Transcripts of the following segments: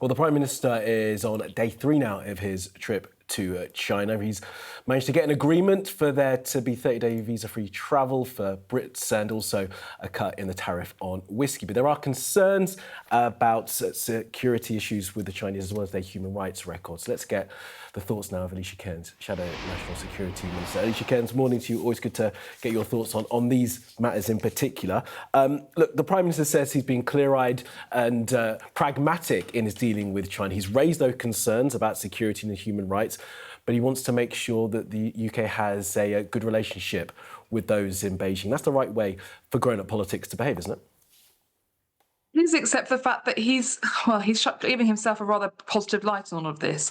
Well, the Prime Minister is on day 3 now of his trip to China. He's managed to get an agreement for there to be 30-day visa-free travel for Brits and also a cut in the tariff on whisky. But there are concerns about security issues with the Chinese as well as their human rights records. So let's get the thoughts now of Alicia Kearns, Shadow National Security Minister. Alicia Kearns, morning to you. Always good to get your thoughts on these matters in particular. Look, the Prime Minister says he's been clear-eyed and pragmatic in his dealing with China. He's raised those concerns about security and human rights, but he wants to make sure that the UK has a good relationship with those in Beijing. That's the right way for grown-up politics to behave, isn't it? It is, except for the fact that he's giving himself a rather positive light on all of this.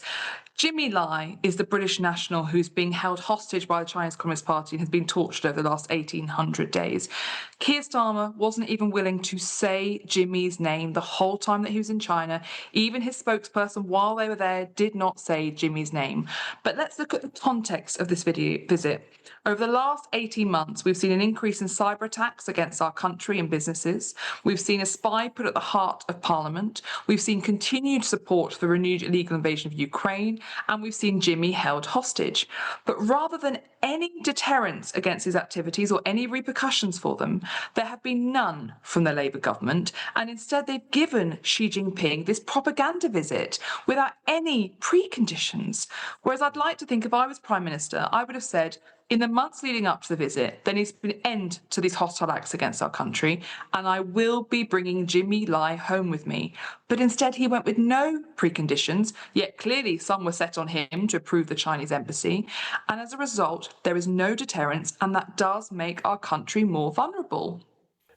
Jimmy Lai is the British national who's being held hostage by the Chinese Communist Party and has been tortured over the last 1,800 days. Keir Starmer wasn't even willing to say Jimmy's name the whole time that he was in China. Even his spokesperson, while they were there, did not say Jimmy's name. But let's look at the context of this visit. Over the last 18 months, we've seen an increase in cyber attacks against our country and businesses. We've seen a spy put at the heart of Parliament. We've seen continued support for the renewed illegal invasion of Ukraine. And we've seen Jimmy held hostage. But rather than any deterrence against his activities or any repercussions for them, there have been none from the Labour government. And instead, they've given Xi Jinping this propaganda visit without any preconditions. Whereas I'd like to think if I was Prime Minister, I would have said, in the months leading up to the visit, there needs to be an end to these hostile acts against our country, and I will be bringing Jimmy Lai home with me. But instead, he went with no preconditions, yet clearly some were set on him to approve the Chinese embassy. And as a result, there is no deterrence, and that does make our country more vulnerable.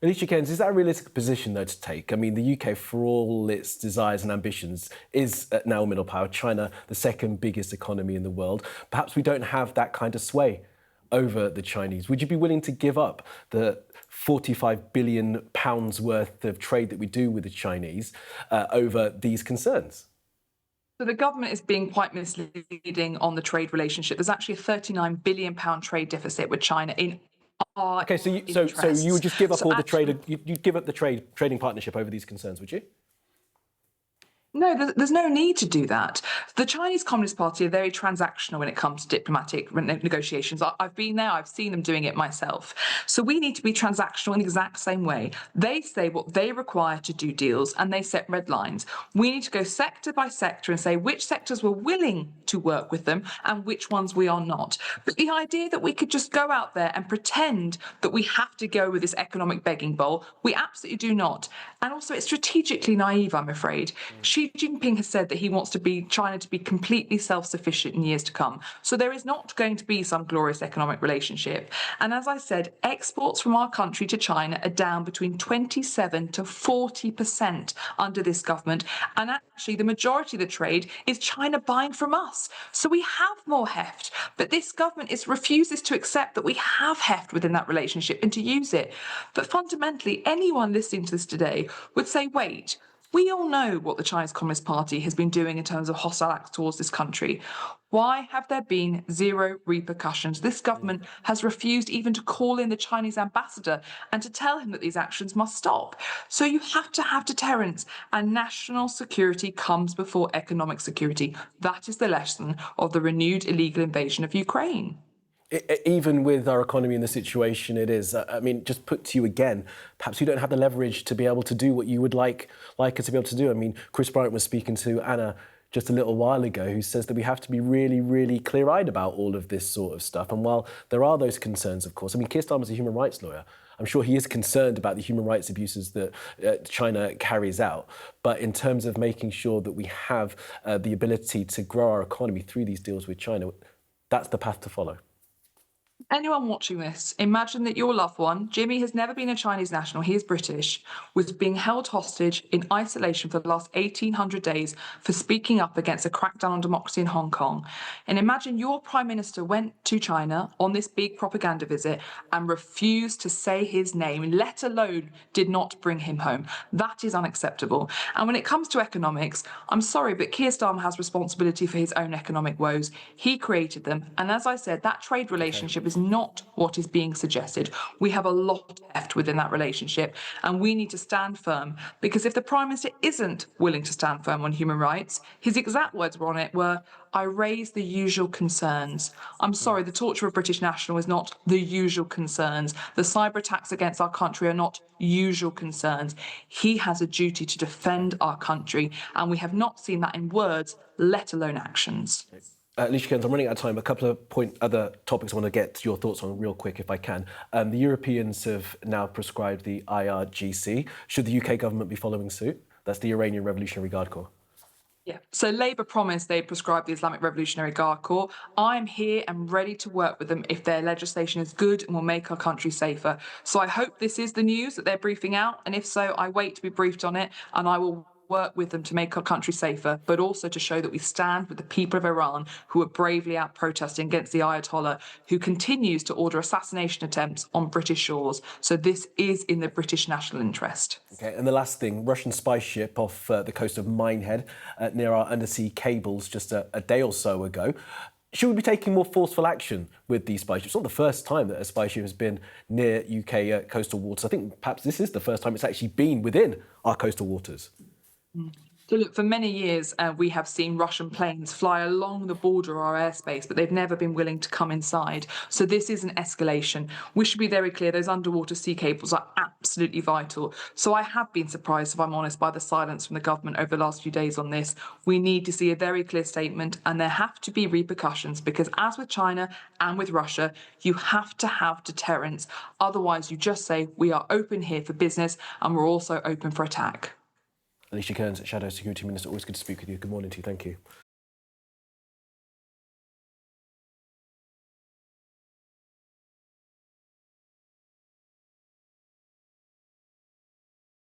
Alicia Kearns, is that a realistic position, though, to take? I mean, the UK, for all its desires and ambitions, is now a middle power. China, the second biggest economy in the world. Perhaps we don't have that kind of sway over the Chinese. Would you be willing to give up the £45 billion worth of trade that we do with the Chinese over these concerns? So the government is being quite misleading on the trade relationship. There's actually a £39 billion trade deficit with China in our so you would just give up you'd give up the trading partnership over these concerns, would you? No, there's no need to do that. The Chinese Communist Party are very transactional when it comes to diplomatic negotiations. I've been there, I've seen them doing it myself. So we need to be transactional in the exact same way. They say what they require to do deals and they set red lines. We need to go sector by sector and say which sectors we're willing to work with them and which ones we are not. But the idea that we could just go out there and pretend that we have to go with this economic begging bowl, we absolutely do not. And also it's strategically naive, I'm afraid. Xi Jinping has said that he wants China to be completely self-sufficient in years to come. So there is not going to be some glorious economic relationship. And as I said, exports from our country to China are down between 27 to 40% under this government. And actually, the majority of the trade is China buying from us. So we have more heft. But this government refuses to accept that we have heft within that relationship and to use it. But fundamentally, anyone listening to this today would say, wait, we all know what the Chinese Communist Party has been doing in terms of hostile acts towards this country. Why have there been zero repercussions? This government has refused even to call in the Chinese ambassador and to tell him that these actions must stop. So you have to have deterrence, and national security comes before economic security. That is the lesson of the renewed illegal invasion of Ukraine. Even with our economy in the situation it is, I mean, just put to you again, perhaps you don't have the leverage to be able to do what you would like us to be able to do. I mean, Chris Bryant was speaking to Anna just a little while ago, who says that we have to be really, really clear-eyed about all of this sort of stuff. And while there are those concerns, of course, I mean, Keir Starmer's a human rights lawyer. I'm sure he is concerned about the human rights abuses that China carries out. But in terms of making sure that we have the ability to grow our economy through these deals with China, that's the path to follow. Anyone watching this, imagine that your loved one, Jimmy has never been a Chinese national, he is British, was being held hostage in isolation for the last 1,800 days for speaking up against a crackdown on democracy in Hong Kong. And imagine your Prime Minister went to China on this big propaganda visit and refused to say his name, let alone did not bring him home. That is unacceptable. And when it comes to economics, I'm sorry, but Keir Starmer has responsibility for his own economic woes. He created them. And as I said, that trade relationship relationship is not what is being suggested. We have a lot left within that relationship, and we need to stand firm, because if the Prime Minister isn't willing to stand firm on human rights, his exact words were, "I raise the usual concerns." I'm sorry, the torture of British national is not the usual concerns. The cyber attacks against our country are not usual concerns. He has a duty to defend our country, and we have not seen that in words, let alone actions. Alicia Kearns, I'm running out of time. A couple of other topics I want to get your thoughts on real quick, if I can. The Europeans have now prescribed the IRGC. Should the UK government be following suit? That's the Iranian Revolutionary Guard Corps. Yeah. So Labour promised they'd prescribe the Islamic Revolutionary Guard Corps. I'm here and ready to work with them if their legislation is good and will make our country safer. So I hope this is the news that they're briefing out. And if so, I wait to be briefed on it, and I will work with them to make our country safer, but also to show that we stand with the people of Iran who are bravely out protesting against the Ayatollah, who continues to order assassination attempts on British shores. So this is in the British national interest. Okay, and the last thing, Russian spy ship off the coast of Minehead near our undersea cables just a day or so ago. Should we be taking more forceful action with these spy ships? It's not the first time that a spy ship has been near UK coastal waters. I think perhaps this is the first time it's actually been within our coastal waters. So look, for many years, we have seen Russian planes fly along the border of our airspace, but they've never been willing to come inside. So this is an escalation. We should be very clear, those underwater sea cables are absolutely vital. So I have been surprised, if I'm honest, by the silence from the government over the last few days on this. We need to see a very clear statement, and there have to be repercussions, because as with China and with Russia, you have to have deterrence. Otherwise, you just say, we are open here for business, and we're also open for attack. Alicia Kearns, Shadow Security Minister, always good to speak with you. Good morning to you. Thank you.